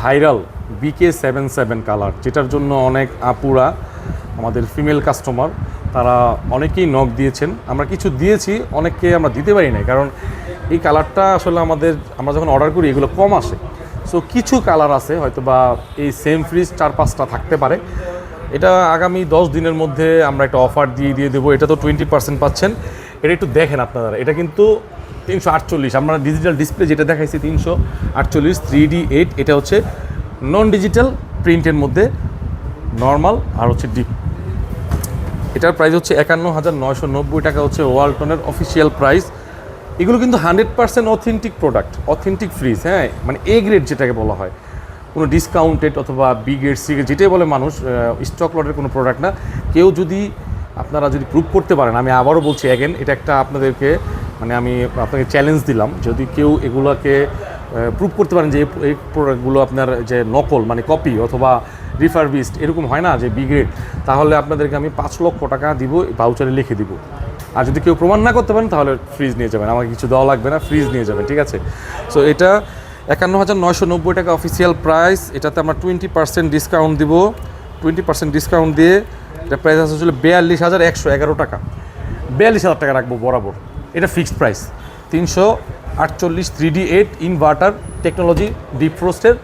Viral BK77 colour, যেটার জন্য অনেক আপুরা আমাদের ফিমেল কাস্টমার তারা অনেকেই নক দিয়েছেন। আমরা কিছু দিয়েছি, অনেককে আমরা দিতে পারি নাই, কারণ এই কালারটা আসলে আমরা যখন অর্ডার করি এগুলো কম আসে। সো কিছু কালার আছে হয়তো বা এই সেম ফ্রিজ 4-5টা থাকতে পারে। এটা আগামী 10 দিনের মধ্যে আমরা একটা অফার দিয়ে দেবো। এটা তো 20% পাচ্ছেন। এটা একটু দেখেন আপনারা, এটা কিন্তু 348। আমরা ডিজিটাল ডিসপ্লে যেটা দেখাইছি 348 3D8, এটা হচ্ছে নন ডিজিটাল প্রিন্টের মধ্যে নর্মাল আর হচ্ছে ডিপ। এটার প্রাইস হচ্ছে 51,990 টাকা, হচ্ছে ওয়ালটনের অফিসিয়াল প্রাইস। এগুলো কিন্তু 100% অথেন্টিক প্রোডাক্ট, অথেন্টিক ফ্রিজ, হ্যাঁ, মানে এ গ্রেড যেটাকে বলা হয়, কোনো ডিসকাউন্টেড অথবা বি গ্রেড সি গ্রেড যেটাই বলে মানুষ, স্টক লটের কোনো প্রোডাক্ট না। কেউ যদি আপনারা যদি প্রুভ করতে পারেন, আমি আবারও বলছি অ্যাগেন, এটা একটা আপনাদেরকে মানে আমি আপনাকে চ্যালেঞ্জ দিলাম, যদি কেউ এগুলোকে প্রুভ করতে পারেন যে এই প্রোডাক্টগুলো আপনার যে নকল মানে কপি অথবা রিফারবিস্ট এরকম হয় না যে বি গ্রেড, তাহলে আপনাদেরকে আমি 5 লক্ষ টাকা দিব, ভাউচারে লিখে দিব। আর যদি কেউ প্রমাণ না করতে পারেন তাহলে ফ্রিজ নিয়ে যাবেন, আমাকে কিছু দেওয়া লাগবে না, ফ্রিজ নিয়ে যাবেন, ঠিক আছে? সো এটা 51,990 টাকা অফিসিয়াল প্রাইস। এটাতে আমরা 20% ডিসকাউন্ট দিব। 20% ডিসকাউন্ট দিয়ে এটা প্রাইস আসলে 42,111 টাকা। 42,000 টাকা রাখবো বরাবর, এটা fixed price. 348 3D8 inverter technology deep ফ্রোস্টের